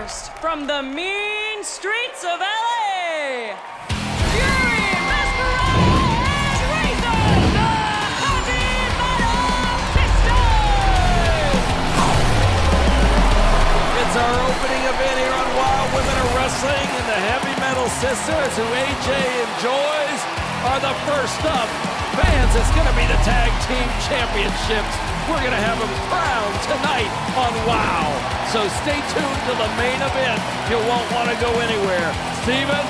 first, from the mean streets of LA, Fury, Mezmeriah, and Razor, the Heavy Metal Sisters! It's our opening event here on Wild Women of Wrestling, and the Heavy Metal Sisters, who AJ enjoys, are the first up. Fans, it's going to be the Tag Team Championships. We're going to have them crowned tonight on WOW. So stay tuned to the main event. You won't want to go anywhere. Steven,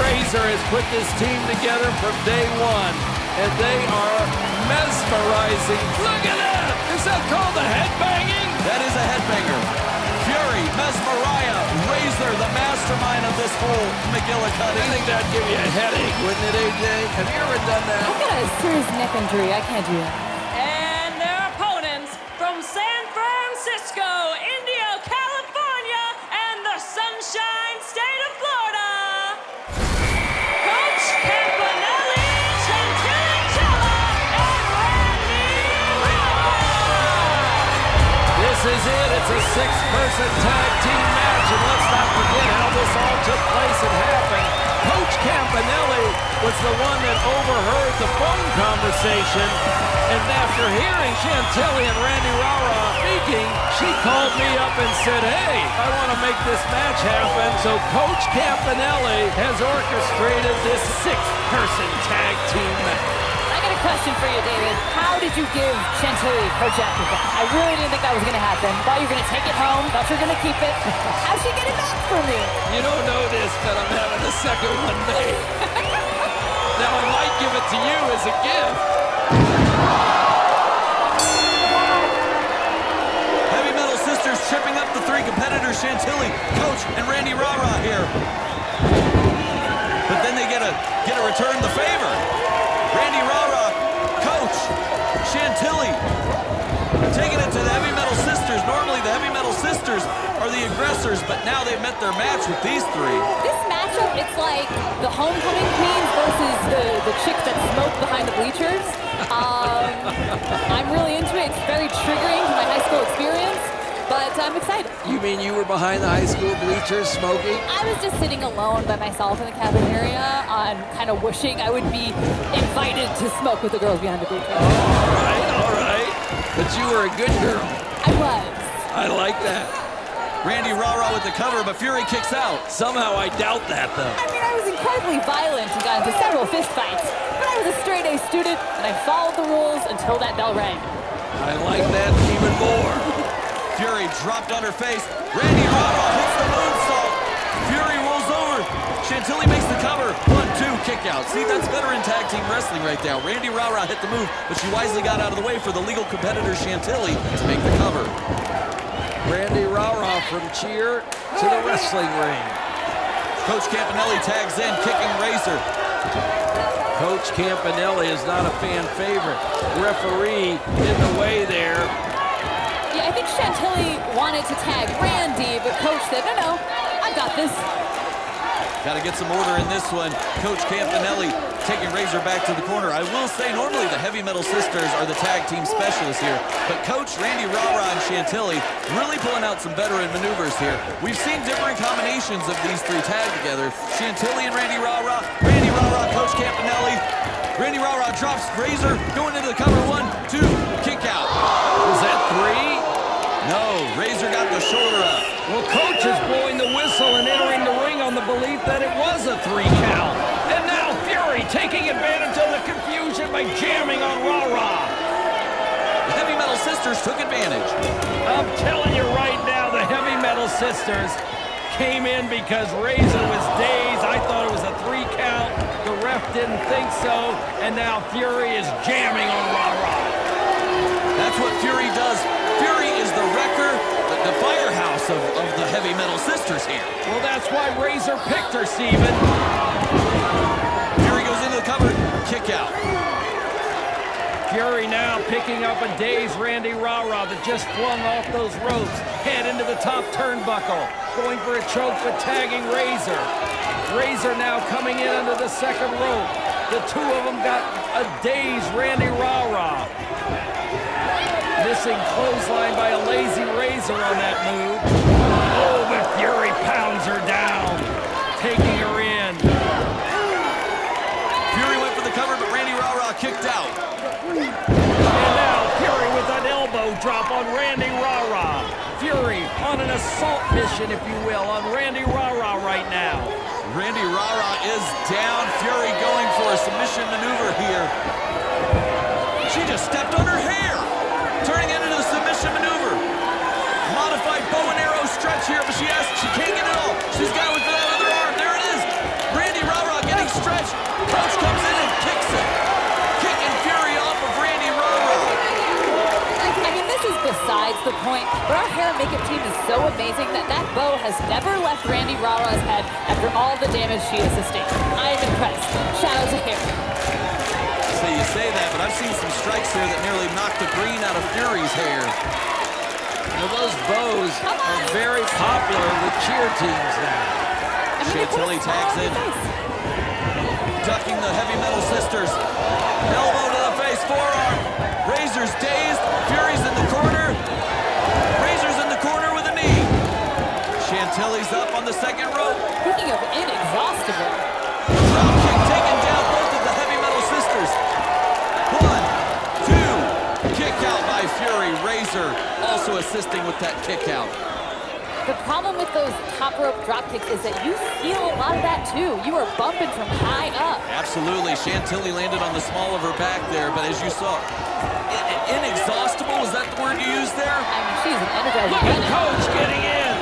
Razor has put this team together from day one, and they are mesmerizing. Look at that! Is that called a headbanging? That is a headbanger. Fury, Mezmeriah, Razor, the mastermind of this whole McGillicuddy. I think that'd give you a headache, wouldn't it, AJ? Have you ever done that? I've got a serious neck injury. I can't do that. And their opponents from San Francisco, Indio, California, and the Sunshine State of Florida, Coach Campanelli, Chantilly, Chella, and Randi. This is it. It's a six-person tag team match, and let's not forget how this all took place and happened. Coach Campanelli was the one that overheard the phone conversation, and after hearing Chantilly and Randy Rara speaking, she called me up and said, hey, I want to make this match happen. So Coach Campanelli has orchestrated this six-person tag team match. I got a question for you, David. How did you give Chantilly her jacket back? I really didn't think that was going to happen. Thought you were going to take it home. Thought you were going to keep it. How'd she get it back from me? You don't know this, but I'm having a second one made. Now, I might give it to you as a gift. Heavy Metal Sisters tripping up the three competitors, Chantilly, Coach, and Randy Rara here. But then they get a return the favor. Randy Rara, Coach, Chantilly, taking it to the Heavy Metal Sisters. Normally the Heavy Metal Sisters are the aggressors, but now they've met their match with these three. This matchup, it's like the homecoming queens versus the chicks that smoke behind the bleachers. I'm really into it. It's very triggering to my high school experience, but I'm excited. You mean you were behind the high school bleachers smoking? I was just sitting alone by myself in the cafeteria, kind of wishing I would be invited to smoke with the girls behind the bleachers. All right. But you were a good girl. I was. I like that. Randy Rara with the cover, but Fury kicks out. Somehow I doubt that, though. I mean, I was incredibly violent and got into several fistfights, but I was a straight-A student, and I followed the rules until that bell rang. I like that even more. Fury dropped on her face. Randy Rara hits the moonsault. Fury rolls over. Chantilly makes the cover. 1-2 kick out. See, that's veteran tag team wrestling right now. Randy Rara hit the move, but she wisely got out of the way for the legal competitor Chantilly to make the cover. Randy Rara from cheer to the wrestling ring. Coach Campanelli tags in, kicking Razor. Coach Campanelli is not a fan favorite. Referee in the way there. Yeah, I think Chantilly wanted to tag Randy, but Coach said, no, I got this. Got to get some order in this one. Coach Campanelli taking Razor back to the corner. I will say, normally the Heavy Metal Sisters are the tag team specialists here, but Coach Randy Rara and Chantilly really pulling out some veteran maneuvers here. We've seen different combinations of these three tag together. Chantilly and Randy Rara, Coach Campanelli. Randy Rara drops Razor, going into the cover. 1-2, kick out. Was that three? No, Razor got the shoulder up. Well, Coach is blowing the whistle and entering the ring on the belief that it was a 3 count. And now Fury taking advantage of the confusion by jamming on Rara. The Heavy Metal Sisters took advantage. I'm telling you right now, the Heavy Metal Sisters came in because Razor was dazed. I thought it was a 3 count. The ref didn't think so. And now Fury is jamming on Rara. That's what Fury does. Fury is the wrecker, the firehouse of the Heavy Metal Sisters here. Well, that's why Razor picked her, Steven. Fury goes into the cover, kick out. Fury now picking up a dazed Randy Rara that just flung off those ropes. Head into the top turnbuckle. Going for a choke, but tagging Razor. Razor now coming in under the second rope. The two of them got a dazed Randy Rara. This reversing clothesline by a lazy razor on that move. Oh, but Fury pounds her down, taking her in. Fury went for the cover, but Randy Rara kicked out. And now Fury with an elbow drop on Randy Rara. Fury on an assault mission, if you will, on Randy Rara right now. Randy Rara is down. Fury going for a submission maneuver here. She just stepped on her hair, turning it into the submission maneuver. Modified bow and arrow stretch here, but she can't get it all. She's got it with that other arm. There it is. Randy Rara getting stretched. Coach comes in and kicks it. Kicking Fury off of Randy Rara. I mean, this is besides the point, but our hair and makeup team is so amazing that that bow has never left Randy Rara's head after all the damage she has sustained. I am impressed. Shout out to hair. So you say that, but I've seen some strikes here that nearly knocked the green out of Fury's hair. Now those bows are very popular with cheer teams now. Chantilly tags in. Ducking the Heavy Metal Sisters. Elbow to the face, forearm. Razor's dazed. Fury's in the corner. Razor's in the corner with a knee. Chantilly's up on the second rope. Speaking of inexhaustible. Drop kick taking down both of the Heavy Metal Sisters. 1, 2. Kick out by Fury. Razor also assisting with that kick out. The problem with those top rope drop kicks is that you feel a lot of that too. You are bumping from high up. Absolutely. Chantilly landed on the small of her back there, but as you saw, inexhaustible, was that the word you used there? I mean, she's an energizing Look at Coach getting in,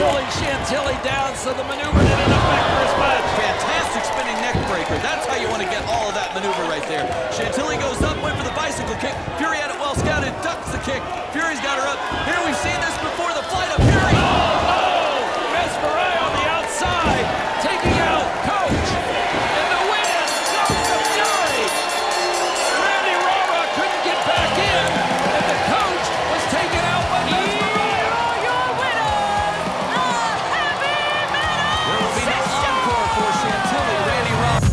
pulling Chantilly down so the maneuver didn't affect her as much. Fantastic spinning neck breaker. That's how you want to get all of that maneuver right there. Chantilly goes up, went for the bicycle kick. Fury had it well scouted, ducks the kick. Fury's got her up. Here we've seen this before, the flight of Fury. Oh, Mezmeriah on the outside, taking out Coach. And the win goes to Fury. Randy Rara couldn't get back in, and the Coach was taken out by Mezmeriah. Your winners, the Heavy Metal There will be no encore for Chantilly. Randy Rara.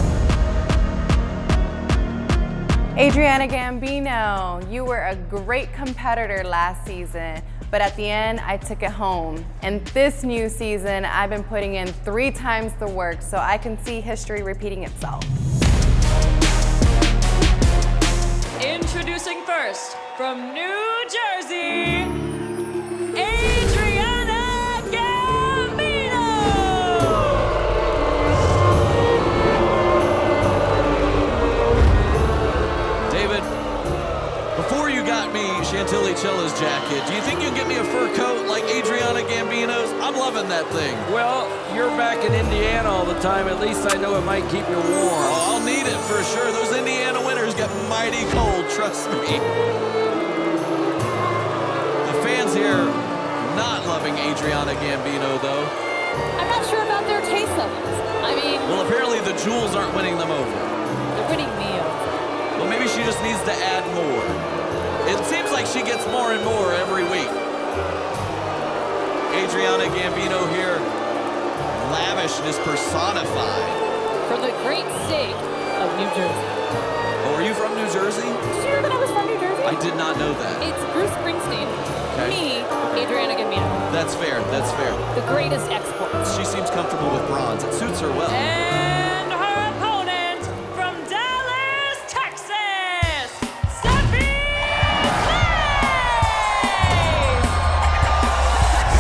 Adriana Gambino, you were a great competitor last season, but at the end, I took it home. And this new season, I've been putting in 3 times the work, so I can see history repeating itself. Introducing first, from New Jersey, Adriana Gambino! David, before you got me Chantilly Chella's jacket, do you think you can get me a fur coat like Adriana Gambino's? I'm loving that thing. Well, you're back in Indiana all the time. At least I know it might keep you warm. Oh, I'll need it for sure. Those Indiana winters get mighty cold, trust me. The fans here not loving Adriana Gambino, though. I'm not sure about their taste levels. I mean, Well, apparently the jewels aren't winning them over. they're winning me over. Well, maybe she just needs to add more. It seems like she gets more and more every week. Adriana Gambino here, lavishness personified. From the great state of New Jersey. Oh, are you from New Jersey? Did you know that I was from New Jersey? I did not know that. It's Bruce Springsteen, Okay. me, Adriana Gambino. That's fair, that's fair. The greatest exports. She seems comfortable with bronze. It suits her well. And her opponent, from Dallas, Texas, Stephy!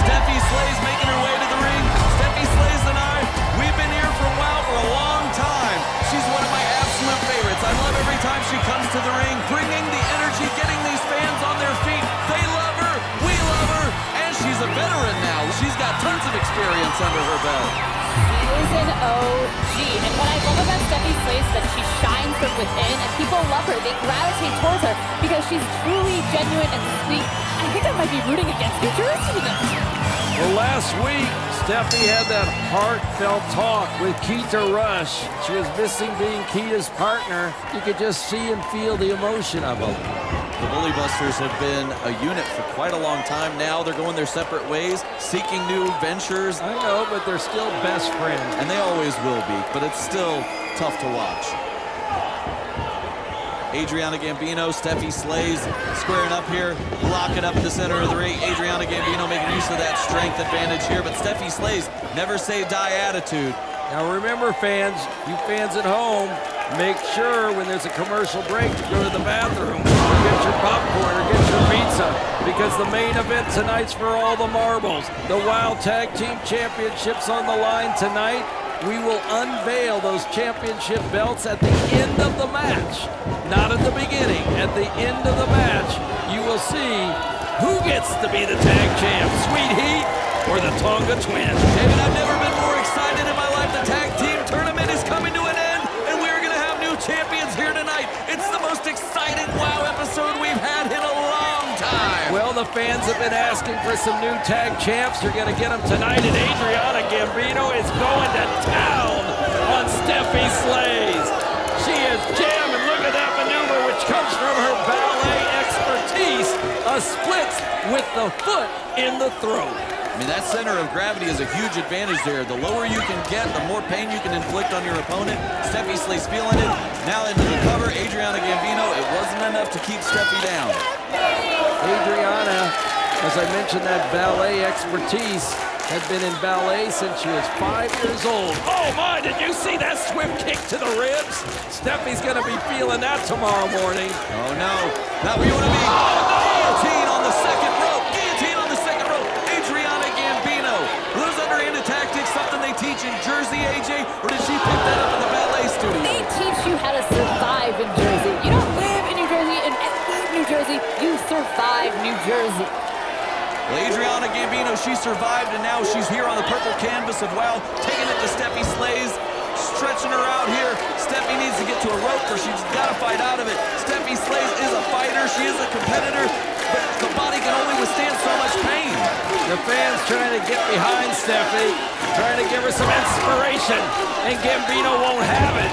Steffi Slay's making her way to the ring. Steffi Slay's and I, we've been here for a while, for a long time. She's one of my absolute favorites. I love every time she comes to the ring, bringing the energy, getting these fans on their feet. They love her, we love her, and she's a veteran now. She's got tons of experience under her belt. She is an OG. And what I love about Steffi Slay is that she shines from within, and people love her. They gravitate towards her because she's truly genuine and sweet. I think I might be rooting against New Jersey tonight. Well, last week, Steffi had that heartfelt talk with Keita Rush. She was missing being Keita's partner. You could just see and feel the emotion of them. The Bully Busters have been a unit for quite a long time now. They're going their separate ways, seeking new ventures, I know, but they're still best friends. and they always will be, but it's still tough to watch. Adriana Gambino, Steffi Slays squaring up here, blocking up the center of the ring. Adriana Gambino making use of that strength advantage here, but Steffi Slays, never say die attitude. Now remember, fans, you fans at home, make sure when there's a commercial break to go to the bathroom, or get your popcorn, or get your pizza, because the main event tonight's for all the marbles. The Wild Tag Team Championships on the line tonight. We will unveil those championship belts at the end of the match. Not at the beginning, at the end of the match. You will see who gets to be the tag champ, Sweet Heat or the Tonga Twins. David, I've never been more excited in my life. The tag team tournament is coming to an end, and we're going to have new champions here tonight. It's the most exciting WOW episode we've had in a long time. Well, the fans have been asking for some new tag champs. You're going to get them tonight, and Adriana Gambino is going to town on Steffi Slays. She is jamming. Look at that maneuver, which comes from her ballet expertise. A split with the foot in the throat. I mean, that center of gravity is a huge advantage there. The lower you can get, the more pain you can inflict on your opponent. Steffi Slays feeling it. Now into the cover, Adriana Gambino. It wasn't enough to keep Steffi down. Adriana, as I mentioned, that ballet expertise, had been in ballet since she was 5 years old. Oh my, did you see that swift kick to the ribs? Steffi's gonna be feeling that tomorrow morning. Oh no, not where you wanna be. Guillotine on the second rope, guillotine on the second rope. Adriana Gambino, those underhanded tactics, something they teach in Jersey, AJ, or did she pick that up in the ballet studio? They teach you how to survive in Jersey. You don't live in New Jersey and leave New Jersey, you survive New Jersey. Well, Adriana Gambino, she survived, and now she's here on the purple canvas of WOW, taking it to Steffi Slays, stretching her out here. Steffi needs to get to a rope, or she's got to fight out of it. Steffi Slays is a fighter, she is a competitor, but the body can only withstand so much pain. The fans trying to get behind Steffi, trying to give her some inspiration, and Gambino won't have it.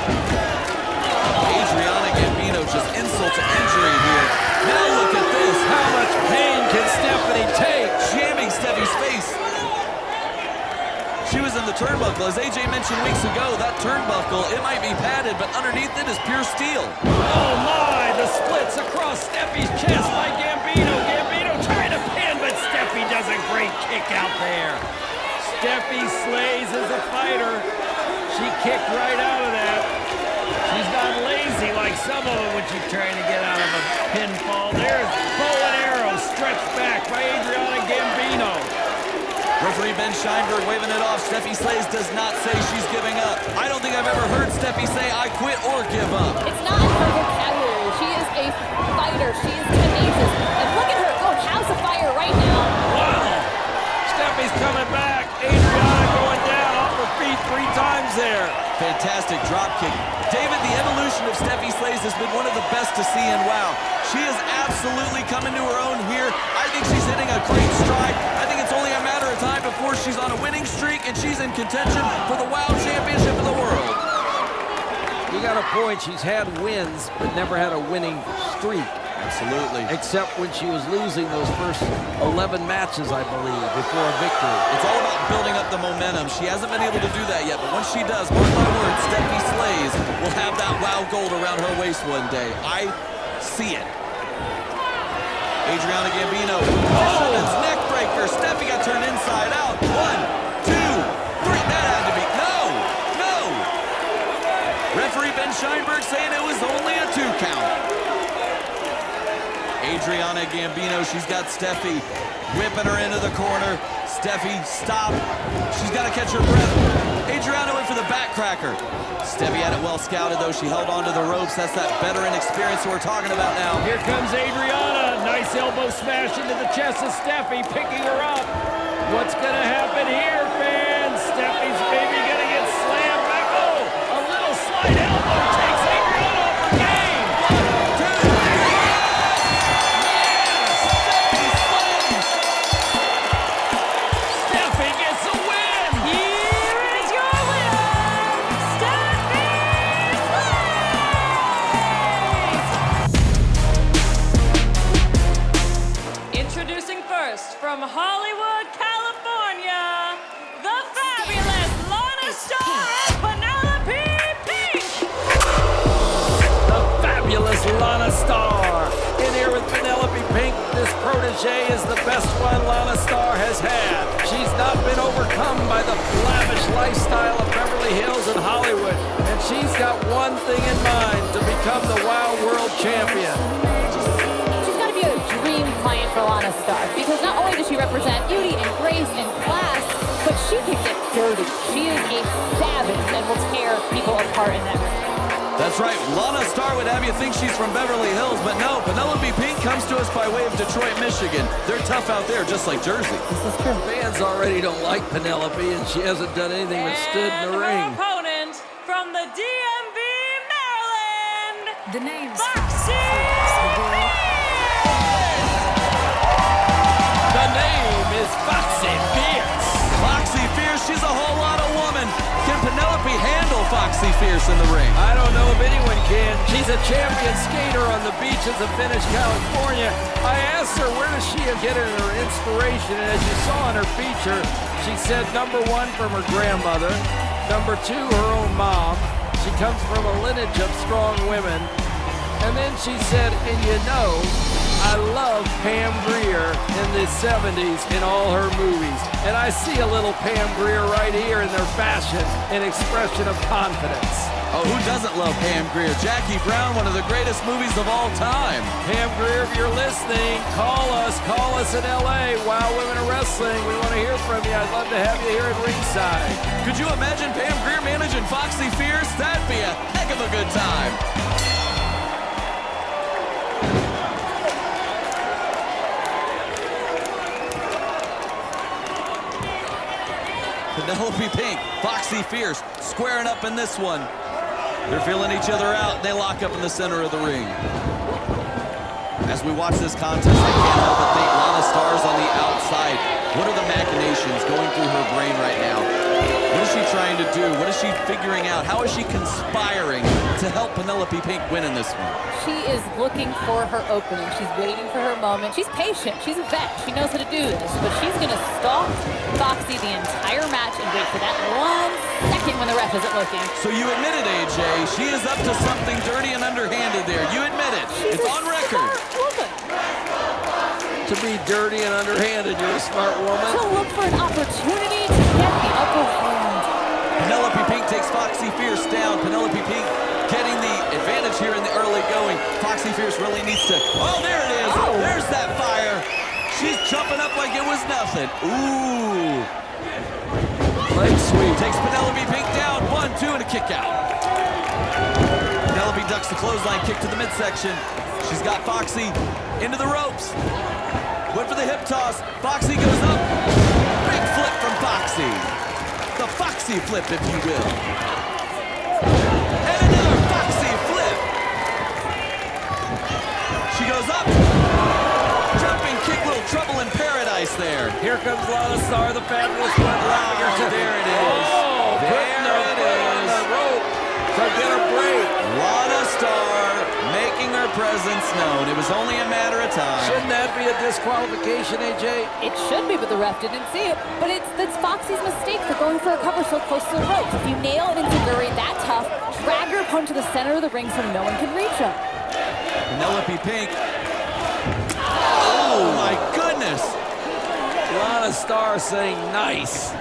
Adriana Gambino, just insult to injury here. Now look at this. How much pain can Stephanie take? Jamming Steffi's face. She was in the turnbuckle. As AJ mentioned weeks ago, that turnbuckle, it might be padded, but underneath it is pure steel. Oh my, the splits across Steffi's chest by Gambino. Gambino trying to pin, but Steffi does a great kick out there. Steffi Slays is a fighter. She kicked right out of that. She's not lazy like some of them when she's trying to get out of a pinfall. There's bow and arrow stretched back by Adriana Gambino. Referee Ben Scheinberg waving it off. Steffi Slays does not say she's giving up. I don't think I've ever heard Steffi say I quit or give up. It's not in her vocabulary. She is a fighter. She is tenacious. And look at her going house of fire right now. Wow! Steffi's coming back. Adriana going down off her feet 3 times there. Fantastic drop kick. David, the evolution of Steffi Slays has been one of the best to see in WOW. She is absolutely coming to her own here. I think she's hitting a great stride. I think it's only a matter of time before she's on a winning streak and she's in contention for the WOW Championship of the world. You got a point. She's had wins, but never had a winning streak. Absolutely. Except when she was losing those first 11 matches, I believe, before a victory. It's all about building up the momentum. She hasn't been able to do that yet, but once she does, mark my words, Steffi Slays will have that WOW gold around her waist one day. I see it. Adriana Gambino, fisherman's neck breaker. Steffi got turned inside out. 1, 2, 3. That had to be, no. Referee Ben Scheinberg saying it was only a 2 count. Adriana Gambino, she's got Steffi whipping her into the corner. Steffi, stop. She's got to catch her breath. Adriana went for the backcracker. Steffi had it well scouted, though. She held onto the ropes. That's that veteran experience that we're talking about now. Here comes Adriana. Nice elbow smash into the chest of Steffi, picking her up. What's going to happen here, fans? Steffi's maybe going to get slammed back. Oh, a little slight elbow takes Adriana off her game. 1, 2, 3. Steffi gets a win. Here is your winner, Steffi Slays! Introducing first from Hollywood, California, the fabulous Lana Star and Penelope Pink! The fabulous line. protege is the best one Lana Starr has had. She's not been overcome by the lavish lifestyle of Beverly Hills and Hollywood, and she's got one thing in mind, to become the Wild World Champion. She's got to be a dream client for Lana Starr, because not only does she represent beauty and grace and class, but she can get dirty. She is a savage and will tear people apart in that ring. That's right. Lana Starr would have you think she's from Beverly Hills, but no, Penelope Pink comes to us by way of Detroit, Michigan. They're tough out there, just like Jersey. This is true. Fans already don't like Penelope, and she hasn't done anything but stood in the ring. Her opponent from the DMV, Maryland, The name's Foxxy. The name is Foxxy Fierce. Foxxy Fierce, she's a whole lot of woman. Can Penelope handle Foxxy Fierce in the ring? I don't know if anyone can. She's a champion skater on the beaches of Venice, California. I asked her where does she get her inspiration, and as you saw in her feature, she said number one from her grandmother, number two her own mom. She comes from a lineage of strong women. And then she said, and you know, I love Pam Grier in the 70s in all her movies. And I see a little Pam Grier right here in their fashion, an expression of confidence. Oh, who doesn't love Pam Grier? Jackie Brown, one of the greatest movies of all time. Pam Grier, if you're listening, call us in LA. Wow Women of Wrestling. We want to hear from you. I'd love to have you here at ringside. Could you imagine Pam Grier managing Foxxy Fierce? That'd be a heck of a good time. Penelope Pink, Foxxy Fierce, squaring up in this one. They're feeling each other out, and they lock up in the center of the ring. As we watch this contest, I can't help but think Lana Starr's on the outside. What are the machinations going through her brain right now? What is she trying to do? What is she figuring out? How is she conspiring to help Penelope Pink win in this one? She is looking for her opening. She's waiting for her moment. She's patient. She's a vet. She knows how to do this. But she's going to stalk Foxxy the entire match and wait for that 1 second when the ref isn't looking. So you admit it, AJ. She is up to something dirty and underhanded there. You admit it. She's It's a on record. smart woman. To be dirty and underhanded, you're a smart woman. To look for an opportunity to get the upper hand. Penelope Pink takes Foxxy Fierce down. Penelope Pink getting the advantage here in the early going. Foxxy Fierce really needs to... Oh, there it is. Oh. There's that fire. She's jumping up like it was nothing. Ooh. Leg sweep. Takes Penelope Pink down. 1, 2, and a kick out. Penelope ducks the clothesline kick to the midsection. She's got Foxxy into the ropes. Went for the hip toss. Foxxy goes up. Big flip from Foxxy. The Foxxy flip, if you will. And another Foxxy flip. She goes up. Jumping kick, little trouble in paradise there. Here comes Lana Starr, the fabulous one. Oh, there it is. Oh, There putting her it foot on is. the rope to get a break. Lana Starr making her presence known. It was only a matter of time. Shouldn't that be a disqualification, AJ? It should be, but the ref didn't see it. But that's Foxy's mistake for going for a cover so close to the ropes. If you nail an enziguri that tough, drag your opponent to the center of the ring so no one can reach him. Penelope Pink. Oh my goodness. Lana Starr saying nice.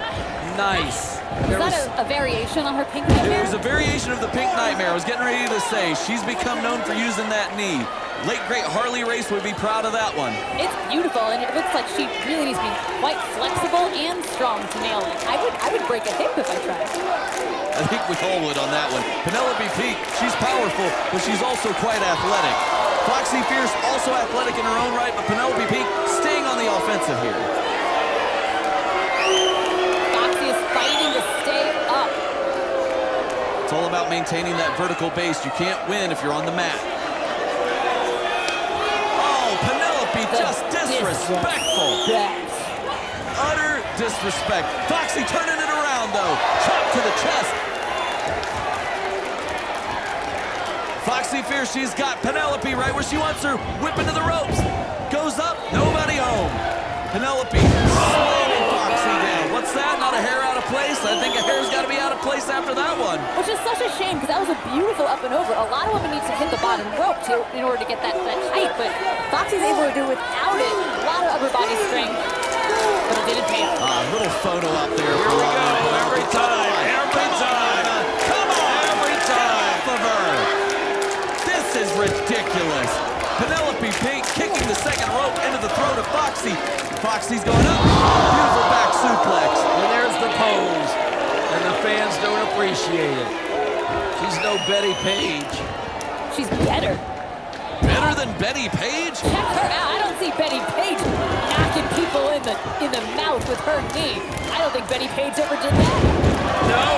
Nice. Is that a variation on her pink nightmare? It was a variation of the Pink Nightmare. I was getting ready to say, she's become known for using that knee. Late great Harley Race would be proud of that one. It's beautiful, and it looks like she really needs to be quite flexible and strong to nail it. I would break a hip if I tried. I think we all would on that one. Penelope Pink, she's powerful, but she's also quite athletic. Foxxy Fierce, also athletic in her own right, but Penelope Pink staying on the offensive here. Foxxy is fighting to stay up. It's all about maintaining that vertical base. You can't win if you're on the mat. Oh, Penelope just disrespectful. Utter disrespect. Foxxy turning it around, though. Chop to the chest. Foxxy Fierce, she's got Penelope right where she wants her. Whip into the ropes. Goes up, nobody home. Penelope slamming Foxxy down. What's that? Not a hair out of place? I think like a hair's got to be out of place after that one. Which is such a shame, because that was a beautiful up and over. A lot of women need to hit the bottom rope in order to get that height, but Foxxy's able to do it without it. A lot of upper body strength, but it didn't pay off. A little photo up there. Here we go, every time. Come on, every time. Of her. This is ridiculous. Penelope Pink kicking the second rope into the throat of Foxxy. Foxy's going up. Beautiful back suplex. And there's the pose. And the fans don't appreciate it. She's no Betty Page. She's better. Better than Betty Page? Check her out. I don't see Betty Page knocking people in the mouth with her knee. I don't think Betty Page ever did that. No,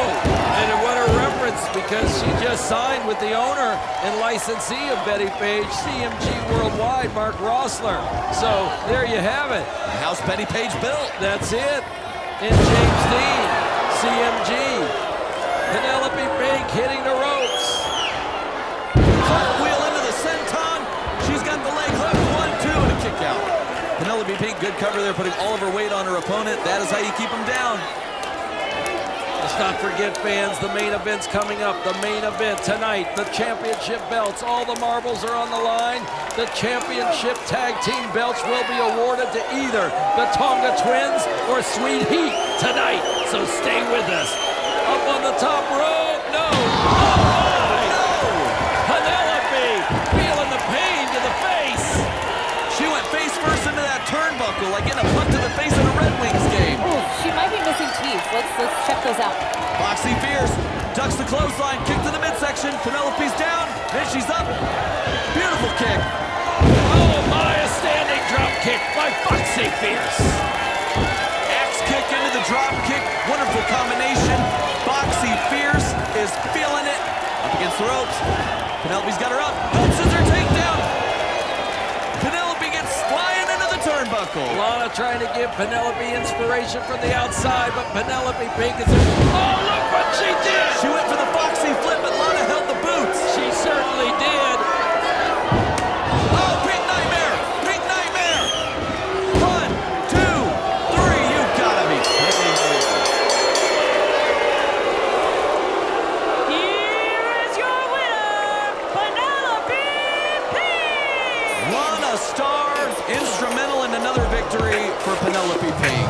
and what a reference, because she just signed with the owner and licensee of Betty Page, CMG Worldwide, Mark Rossler. So there you have it. The house Betty Page built. That's it. And James Dean, CMG. Penelope Pink hitting the ropes. Cartwheel into the senton. She's got the leg hook. 1, 2, and a kick out. Penelope Pink, good cover there, putting all of her weight on her opponent. That is how you keep them down. Let's not forget, fans, the main event's coming up. The main event tonight, the championship belts. All the marbles are on the line. The championship tag team belts will be awarded to either the Tonga Twins or Sweet Heat tonight. So stay with us. Up on the top rope. No. Oh, no. Penelope feeling the pain to the face. She went face first into that turnbuckle, like getting a punt to the face in a Red Wings game. Ooh, she might be missing teeth. Let's check those out. Foxxy Fierce ducks the clothesline, kick to the midsection. Penelope's down, then she's up. Beautiful kick. Oh my, a standing drop kick by Foxxy Fierce. Axe kick into the drop kick. Wonderful combination. Foxxy Fierce is feeling it. Up against the ropes. Penelope's got her up. Helps her takedown. Penelope gets flying into the turnbuckle. Lana trying to give Penelope inspiration from the outside, but Penelope Pink is oh, look what she did! She went for the Foxxy flip, but Lana held the boots. She certainly did. Oh, Pink Nightmare! Pink Nightmare! 1, 2, 3, you gotta be kidding me. Here is your winner, Penelope Pink! Lana Star, instrumental in another victory for Penelope Pink.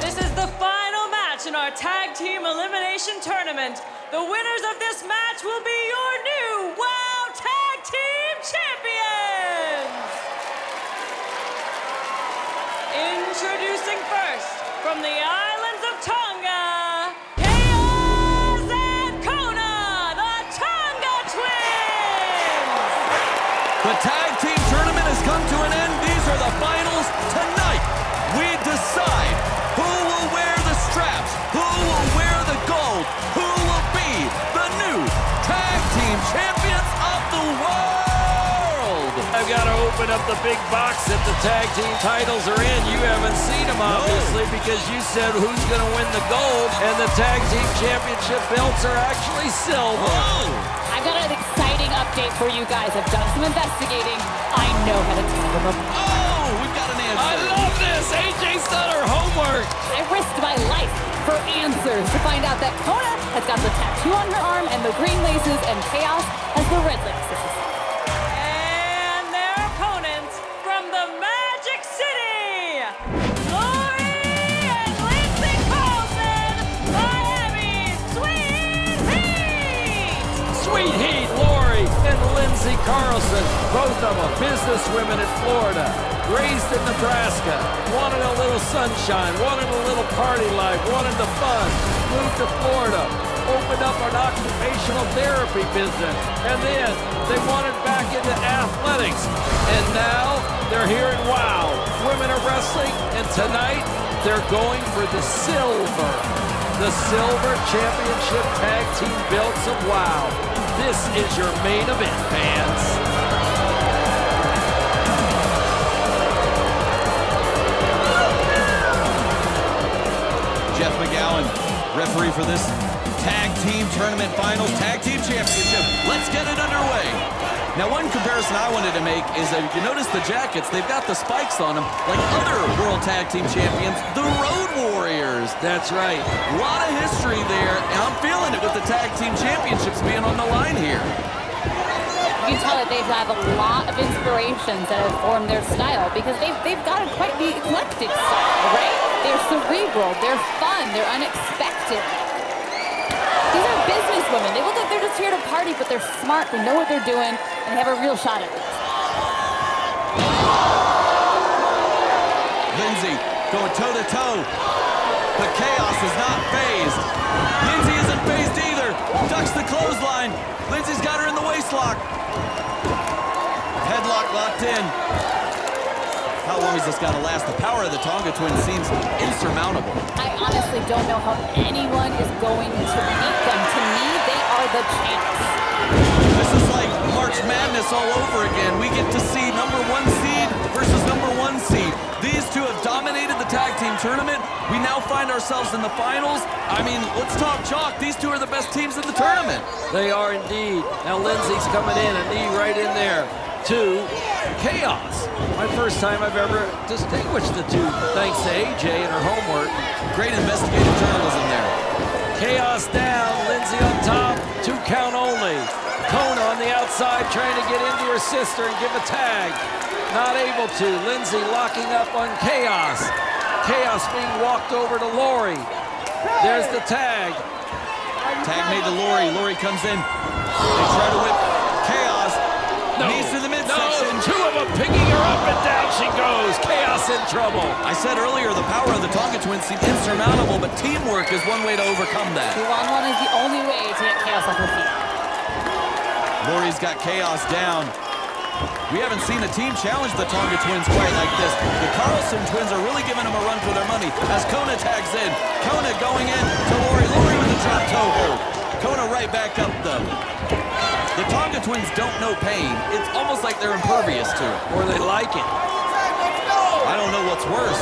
This is the final match in our tag team elimination tournament. The winners of this match will be your new WOW Tag Team Champions! Introducing first, from the islands of Tonga, Chaos and Kona, the Tonga Twins! The tag team tournament has come to an end. These are the finals. Tonight, we decide who will wear the straps, who will wear the gold, who will be the new tag team champions of the world. I've got to open up the big box that the tag team titles are in. You haven't seen them, obviously, because you said who's going to win the gold, and the tag team championship belts are actually silver. Oh. I've got an exciting update for you guys. I've done some investigating. I know how to tackle them. Oh, we've got an answer. I love this. AJ's done her homework. I risked my life for answers to find out that Kona has got the tattoo on her arm and the green laces, and Chaos has the red laces. And their opponents from the Magic City, Lori and Lindsay Carlson, Miami's Sweet Heat! Sweet Heat, Lori and Lindsay Carlson, both of them businesswomen in Florida, raised in Nebraska, wanted a little sunshine, wanted a little party life, wanted the fun, moved to Florida, opened up an occupational therapy business, and then they wanted back into athletics, and now they're here in WOW, Women of Wrestling, and tonight they're going for the silver championship tag team belts of WOW. This is your main event, fans. Jeff McGowan, referee for this tag team tournament finals, tag team championship. Let's get it underway. Now, one comparison I wanted to make is that if you notice the jackets, they've got the spikes on them like other World Tag Team Champions, the Road Warriors. That's right. A lot of history there, and I'm feeling it with the Tag Team Championships being on the line here. You can tell that they've had a lot of inspirations that have formed their style because they've got a quite the eclectic style, right? They're cerebral, they're fun, they're unexpected. These are businesswomen. They look like they're just here to party, but they're smart, they know what they're doing, and they have a real shot at it. Lindsay going toe-to-toe, but Chaos is not phased. Lindsay isn't phased either. Ducks the clothesline. Lindsay's got her in the waistlock. Headlock locked in. How long is this got to last? The power of the Tonga Twins seems insurmountable. I honestly don't know how anyone is going to beat them. To me, they are the champs. This is like March Madness all over again. We get to see number 1 seed versus number 1 seed. These two have dominated the tag team tournament. We now find ourselves in the finals. I mean, let's talk chalk. These two are the best teams in the tournament. They are indeed. Now Lindsay's coming in, a knee right in there to Chaos. My first time I've ever distinguished the two, thanks to AJ and her homework. Great investigative journalism there. Chaos down, Lindsay on top, 2 count only. Kona on the outside trying to get into her sister and give a tag. Not able to. Lindsay locking up on Chaos. Chaos being walked over to Lori. There's the tag. Tag made to Lori. Lori comes in. They try to whip Chaos. Knees to the midsection. No, 2 of them picking her up and down she goes. Chaos in trouble. I said earlier the power of the Tonga Twins seemed insurmountable, but teamwork is one way to overcome that. 2-on-1 is the only way to get Chaos off her feet. Lori's got Chaos down. We haven't seen a team challenge the Tonga Twins quite like this. The Carlson Twins are really giving them a run for their money as Kona tags in. Kona going in to Lori. Lori with a drop toe hold. Kona right back up though. The Tonga Twins don't know pain. It's almost like they're impervious to it. Or they like it. I don't know what's worse.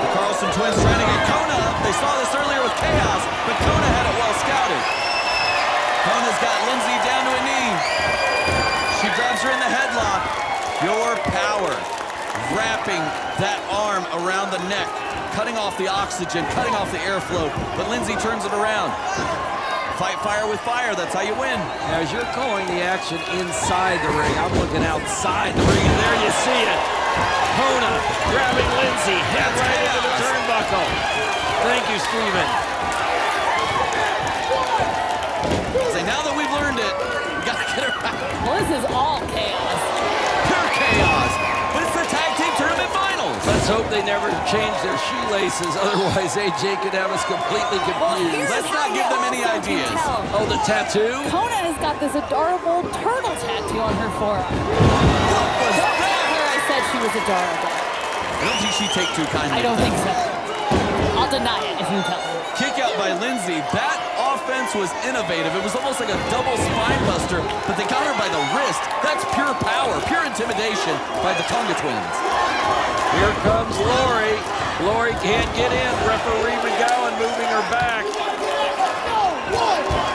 The Carlson Twins trying to get Kona up. They saw this earlier with Chaos, but Kona had it well scouted. Kona's got Lindsay down to a knee. She grabs her in the headlock. Pure power. Wrapping that arm around the neck. Cutting off the oxygen, cutting off the airflow. But Lindsay turns it around. Fight fire with fire. That's how you win. Now, as you're calling the action inside the ring, I'm looking outside the ring, and there you see it. Kona grabbing Lindsay, head right into the turnbuckle. Thank you, Steven. Say, now that we've learned it, we gotta get her out. Well, this is all chaos. Pure chaos. But it's the tag team tournament finals. Let's hope they never change their shoelaces, otherwise AJ could have us completely confused. Let's not give them any ideas. Oh, the tattoo? Kona has got this adorable turtle tattoo on her forearm. What was Don't that? tell her I said she was adorable. I don't think she'd take too kindly. I don't think so. I'll deny it if you tell her. Kick out by Lindsay. That offense was innovative. It was almost like a double spine buster, but they got her by the wrist. That's pure power, pure intimidation by the Tonga Twins. Here comes Lori. Lori can't get in. Referee McGowan moving her back.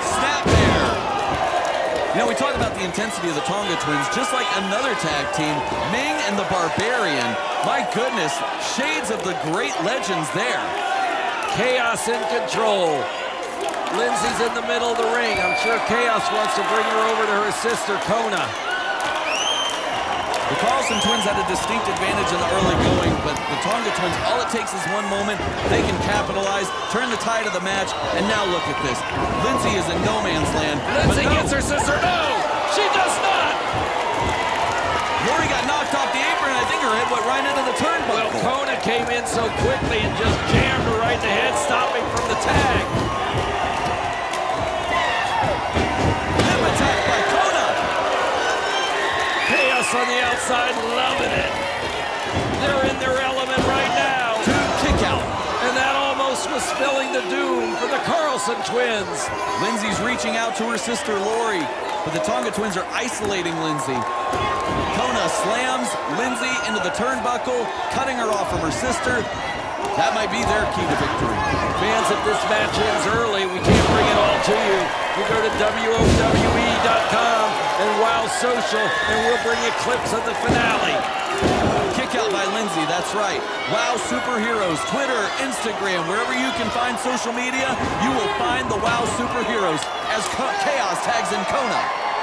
Snap there. You know, we talk about the intensity of the Tonga Twins, just like another tag team, Ming and the Barbarian. My goodness, shades of the great legends there. Chaos in control. Lindsay's in the middle of the ring. I'm sure Chaos wants to bring her over to her sister, Kona. The Carlson Twins had a distinct advantage in the early going, but the Tonga Twins, all it takes is one moment. They can capitalize, turn the tide of the match, and now look at this. Lindsay is in no man's land. Lindsay gets her sister. No, she does not. Lori got knocked off the apron, and I think her head went right into the turnbuckle. Well, Kona came in so quickly and just jammed her right in the head, stopping from the tag. Hip attack by Kona. Chaos on the outside, loving it. They're in their element right now. Kick out. And that almost was spelling the doom for the Carlson Twins. Lindsay's reaching out to her sister, Lori, but the Tonga Twins are isolating Lindsay. Kona slams Lindsay into the turnbuckle, cutting her off from her sister. That might be their key to victory. Fans, if this match ends early, we can't bring it all to you. You go to WOWE.com and WOW Social, and we'll bring you clips of the finale. Kick out by Lindsay, that's right. WOW Superheroes, Twitter, Instagram, wherever you can find social media, you will find the WOW Superheroes as Chaos tags in Kona.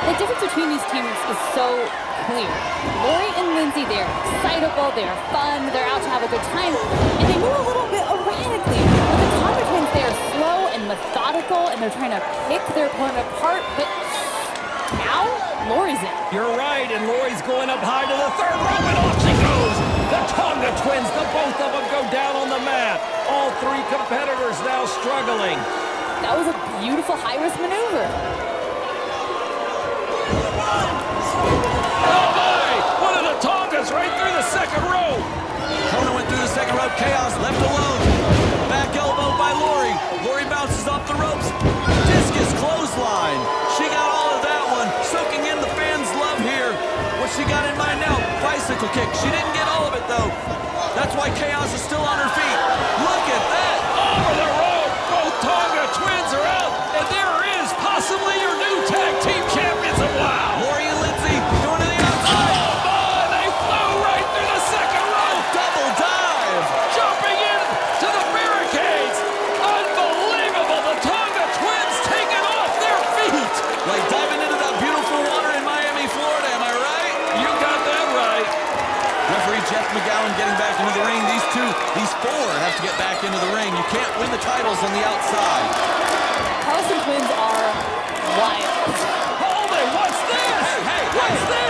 The difference between these teams is so clear. Lori and Lindsay, they're excitable, they're fun, they're out to have a good time, and they move a little bit erratically. But the Tonga twins, they are slow and methodical, and they're trying to pick their opponent apart, but now Lori's in. You're right, and Lori's going up high to the third rope, and off she goes! The Tonga twins, the both of them go down on the mat. All three competitors now struggling. That was a beautiful high-risk maneuver. Oh my! One of the Tongas right through the second row. Kona went through the second rope, Chaos left alone. Back elbow by Lori. Lori bounces off the ropes. Discus clothesline. She got all of that one, soaking in the fans' love here. What she got in mind now? Bicycle kick. She didn't get all of it though. That's why Chaos is still on her feet. Look at that. Over the rope. Both Tonga twins are out, and there is possibly your new tag team champions of WOW. Lori and Lindsay going to the outside. Oh my! They flew right through the second row. Double dive. Jumping in to the barricades. Unbelievable. The Tonga twins taking off their feet. Like diving into that beautiful water in Miami, Florida. Am I right? You got that right. Referee Jeff McGowan getting back into the ring. These four have to get back into the ring. You can't win the titles on the outside. Carlson twins are wild. Hold it. What's this? Hey, What's this?